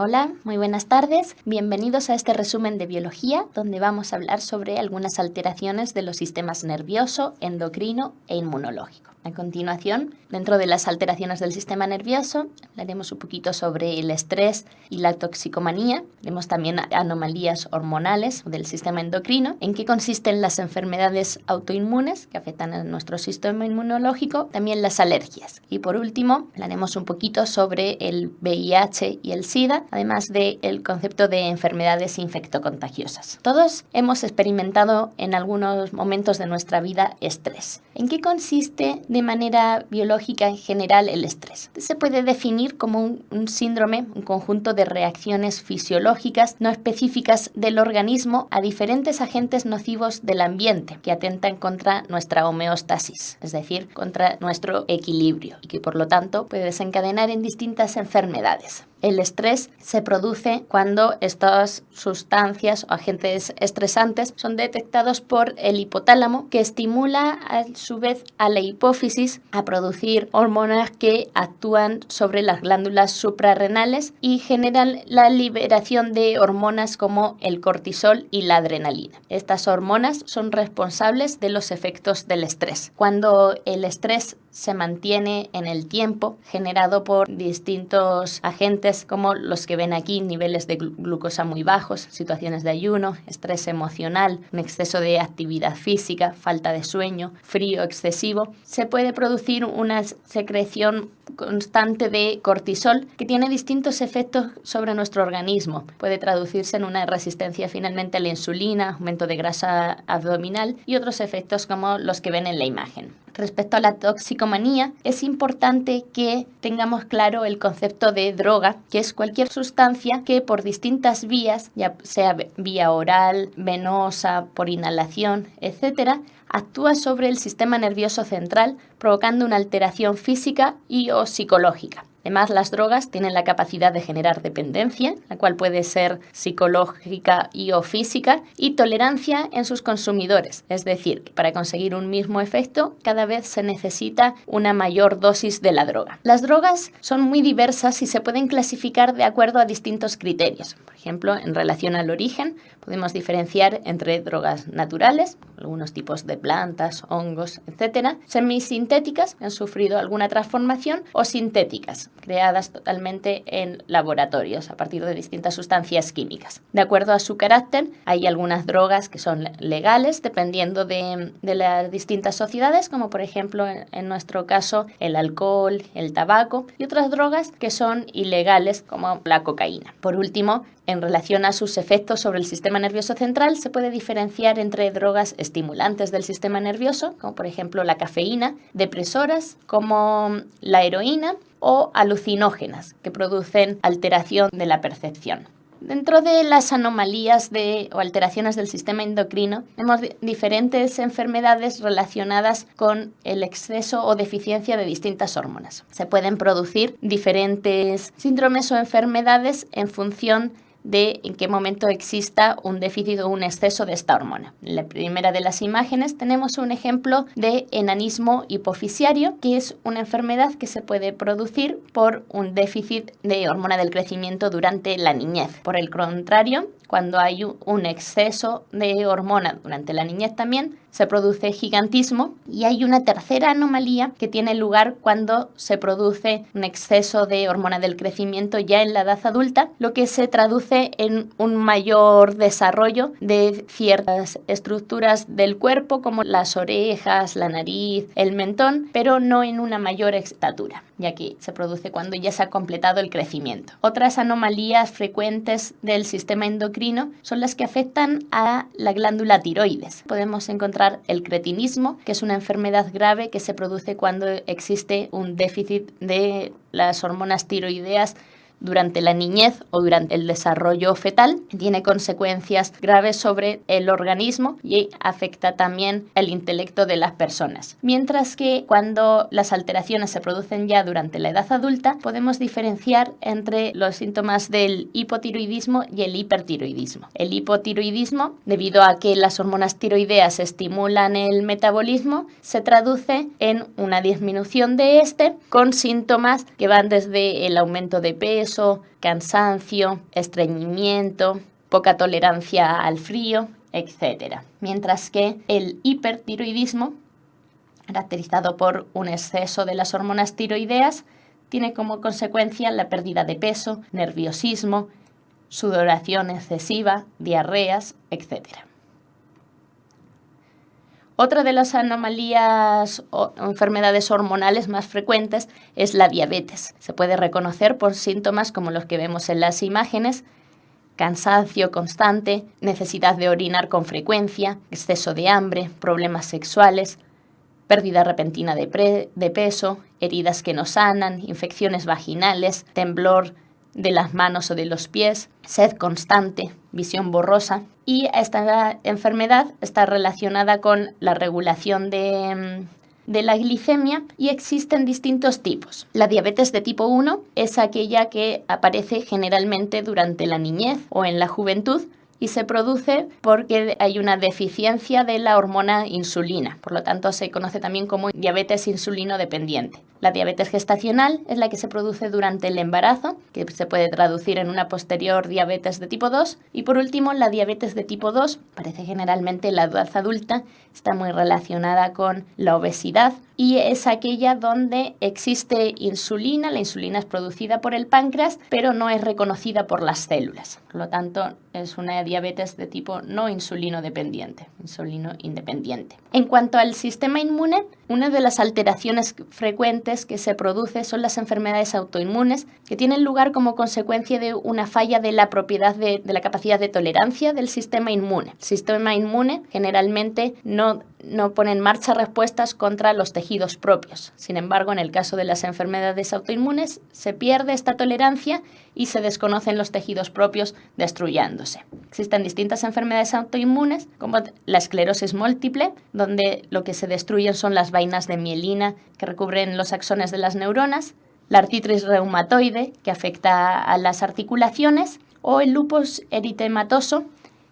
Hola, muy buenas tardes. Bienvenidos a este resumen de biología, donde vamos a hablar sobre algunas alteraciones de los sistemas nervioso, endocrino e inmunológico. A continuación, dentro de las alteraciones del sistema nervioso, hablaremos un poquito sobre el estrés y la toxicomanía. Veremos también anomalías hormonales del sistema endocrino, en qué consisten las enfermedades autoinmunes que afectan a nuestro sistema inmunológico, también las alergias. Y por último, hablaremos un poquito sobre el VIH y el SIDA, además del concepto de enfermedades infectocontagiosas. Todos hemos experimentado en algunos momentos de nuestra vida estrés. ¿En qué consiste de manera biológica en general el estrés? Se puede definir como un síndrome, un conjunto de reacciones fisiológicas no específicas del organismo a diferentes agentes nocivos del ambiente que atentan contra nuestra homeostasis, es decir, contra nuestro equilibrio, y que por lo tanto puede desencadenar en distintas enfermedades. El estrés se produce cuando estas sustancias o agentes estresantes son detectados por el hipotálamo, que estimula a su vez a la hipófisis a producir hormonas que actúan sobre las glándulas suprarrenales y generan la liberación de hormonas como el cortisol y la adrenalina. Estas hormonas son responsables de los efectos del estrés. Cuando el estrés se mantiene en el tiempo, generado por distintos agentes como los que ven aquí, niveles de glucosa muy bajos, situaciones de ayuno, estrés emocional, un exceso de actividad física, falta de sueño, frío excesivo, se puede producir una secreción constante de cortisol que tiene distintos efectos sobre nuestro organismo. Puede traducirse en una resistencia finalmente a la insulina, aumento de grasa abdominal y otros efectos como los que ven en la imagen. Respecto a la toxicomanía, es importante que tengamos claro el concepto de droga, que es cualquier sustancia que por distintas vías, ya sea vía oral, venosa, por inhalación, etc., actúa sobre el sistema nervioso central, provocando una alteración física y o psicológica. Además, las drogas tienen la capacidad de generar dependencia, la cual puede ser psicológica y o física, y tolerancia en sus consumidores. Es decir, que para conseguir un mismo efecto, cada vez se necesita una mayor dosis de la droga. Las drogas son muy diversas y se pueden clasificar de acuerdo a distintos criterios. Por ejemplo, en relación al origen, podemos diferenciar entre drogas naturales, algunos tipos de plantas, hongos, etc., semisintéticas, que han sufrido alguna transformación, o sintéticas, creadas totalmente en laboratorios a partir de distintas sustancias químicas. De acuerdo a su carácter, hay algunas drogas que son legales dependiendo de las distintas sociedades, como por ejemplo en nuestro caso el alcohol, el tabaco, y otras drogas que son ilegales como la cocaína. Por último, en relación a sus efectos sobre el sistema nervioso central, se puede diferenciar entre drogas estimulantes del sistema nervioso, como por ejemplo la cafeína, depresoras como la heroína, o alucinógenas, que producen alteración de la percepción. Dentro de las anomalías o alteraciones del sistema endocrino, tenemos diferentes enfermedades relacionadas con el exceso o deficiencia de distintas hormonas. Se pueden producir diferentes síndromes o enfermedades en función de en qué momento exista un déficit o un exceso de esta hormona. En la primera de las imágenes tenemos un ejemplo de enanismo hipofisiario, que es una enfermedad que se puede producir por un déficit de hormona del crecimiento durante la niñez. Por el contrario, cuando hay un exceso de hormona durante la niñez también, se produce gigantismo, y hay una tercera anomalía que tiene lugar cuando se produce un exceso de hormona del crecimiento ya en la edad adulta, lo que se traduce en un mayor desarrollo de ciertas estructuras del cuerpo como las orejas, la nariz, el mentón, pero no en una mayor estatura, ya que se produce cuando ya se ha completado el crecimiento. Otras anomalías frecuentes del sistema endocrino son las que afectan a la glándula tiroides. Podemos encontrar el cretinismo, que es una enfermedad grave que se produce cuando existe un déficit de las hormonas tiroideas durante la niñez o durante el desarrollo fetal. Tiene consecuencias graves sobre el organismo y afecta también el intelecto de las personas. Mientras que cuando las alteraciones se producen ya durante la edad adulta, podemos diferenciar entre los síntomas del hipotiroidismo y el hipertiroidismo. El hipotiroidismo, debido a que las hormonas tiroideas estimulan el metabolismo, se traduce en una disminución de este con síntomas que van desde el aumento de peso, peso, cansancio, estreñimiento, poca tolerancia al frío, etc. Mientras que el hipertiroidismo, caracterizado por un exceso de las hormonas tiroideas, tiene como consecuencia la pérdida de peso, nerviosismo, sudoración excesiva, diarreas, etc. Otra de las anomalías o enfermedades hormonales más frecuentes es la diabetes. Se puede reconocer por síntomas como los que vemos en las imágenes: cansancio constante, necesidad de orinar con frecuencia, exceso de hambre, problemas sexuales, pérdida repentina de peso, heridas que no sanan, infecciones vaginales, temblor de las manos o de los pies, sed constante, visión borrosa. Y esta enfermedad está relacionada con la regulación de la glicemia y existen distintos tipos. La diabetes de tipo 1 es aquella que aparece generalmente durante la niñez o en la juventud y se produce porque hay una deficiencia de la hormona insulina. Por lo tanto, se conoce también como diabetes insulino dependiente. La diabetes gestacional es la que se produce durante el embarazo, que se puede traducir en una posterior diabetes de tipo 2. Y por último, la diabetes de tipo 2 aparece generalmente en la edad adulta, está muy relacionada con la obesidad y es aquella donde existe insulina. La insulina es producida por el páncreas, pero no es reconocida por las células. Por lo tanto, es una diabetes de tipo no insulino dependiente, insulino independiente. En cuanto al sistema inmune, una de las alteraciones frecuentes que se produce son las enfermedades autoinmunes, que tienen lugar como consecuencia de una falla de la propiedad de la capacidad de tolerancia del sistema inmune. El sistema inmune generalmente no pone en marcha respuestas contra los tejidos propios. Sin embargo, en el caso de las enfermedades autoinmunes, se pierde esta tolerancia y se desconocen los tejidos propios, destruyéndose. Existen distintas enfermedades autoinmunes, como la esclerosis múltiple, donde lo que se destruyen son las vainas de mielina que recubren los axones de las neuronas, la artritis reumatoide, que afecta a las articulaciones, o el lupus eritematoso,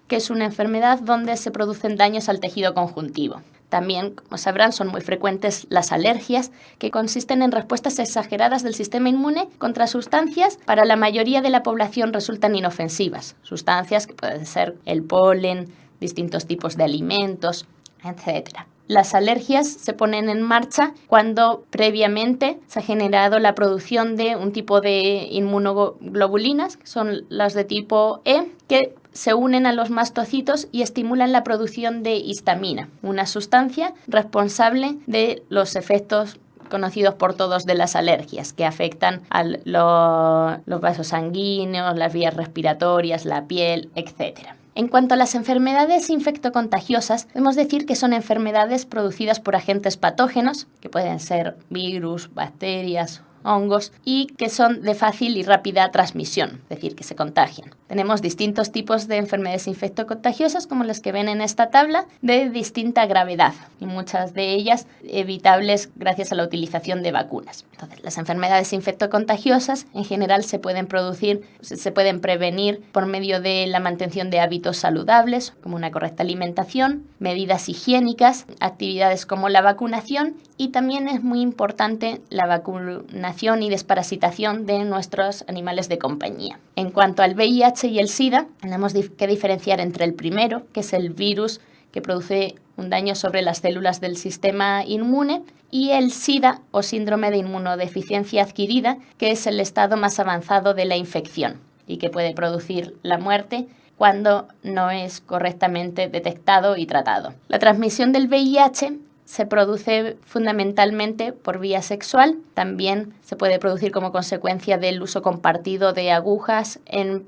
que es una enfermedad donde se producen daños al tejido conjuntivo. También, como sabrán, son muy frecuentes las alergias, que consisten en respuestas exageradas del sistema inmune contra sustancias. Para la mayoría de la población resultan inofensivas. Sustancias que pueden ser el polen, distintos tipos de alimentos, etc. Las alergias se ponen en marcha cuando previamente se ha generado la producción de un tipo de inmunoglobulinas, que son las de tipo E, que se unen a los mastocitos y estimulan la producción de histamina, una sustancia responsable de los efectos conocidos por todos de las alergias, que afectan a los vasos sanguíneos, las vías respiratorias, la piel, etc. En cuanto a las enfermedades infectocontagiosas, podemos decir que son enfermedades producidas por agentes patógenos, que pueden ser virus, bacterias, hongos, y que son de fácil y rápida transmisión, es decir, que se contagian. Tenemos distintos tipos de enfermedades infectocontagiosas, como las que ven en esta tabla, de distinta gravedad, y muchas de ellas evitables gracias a la utilización de vacunas. Entonces, las enfermedades infectocontagiosas en general se pueden prevenir por medio de la mantención de hábitos saludables, como una correcta alimentación, medidas higiénicas, actividades como la vacunación, y también es muy importante la vacunación y desparasitación de nuestros animales de compañía. En cuanto al VIH y el SIDA, tenemos que diferenciar entre el primero, que es el virus que produce un daño sobre las células del sistema inmune, y el SIDA o síndrome de inmunodeficiencia adquirida, que es el estado más avanzado de la infección y que puede producir la muerte cuando no es correctamente detectado y tratado. La transmisión del VIH se produce fundamentalmente por vía sexual. También se puede producir como consecuencia del uso compartido de agujas en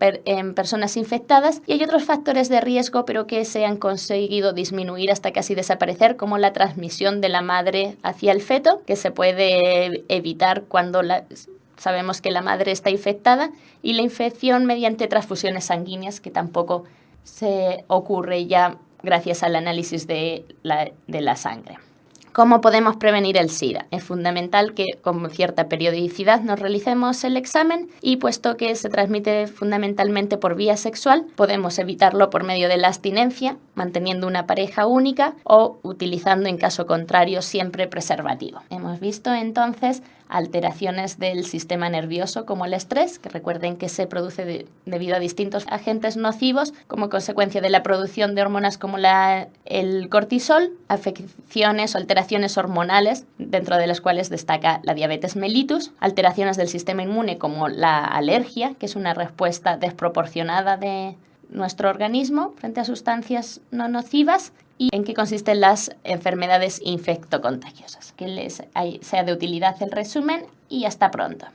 personas infectadas. Y hay otros factores de riesgo, pero que se han conseguido disminuir hasta casi desaparecer, como la transmisión de la madre hacia el feto, que se puede evitar cuando sabemos que la madre está infectada, y la infección mediante transfusiones sanguíneas, que tampoco se ocurre ya gracias al análisis de la sangre. ¿Cómo podemos prevenir el SIDA? Es fundamental que con cierta periodicidad nos realicemos el examen, y puesto que se transmite fundamentalmente por vía sexual, podemos evitarlo por medio de la abstinencia, manteniendo una pareja única o utilizando en caso contrario siempre preservativo. Hemos visto entonces alteraciones del sistema nervioso como el estrés, que recuerden que se produce debido a distintos agentes nocivos como consecuencia de la producción de hormonas como el cortisol, afecciones o alteraciones hormonales, dentro de las cuales destaca la diabetes mellitus, alteraciones del sistema inmune como la alergia, que es una respuesta desproporcionada de nuestro organismo frente a sustancias no nocivas, y en qué consisten las enfermedades infectocontagiosas. Que les sea de utilidad el resumen y hasta pronto.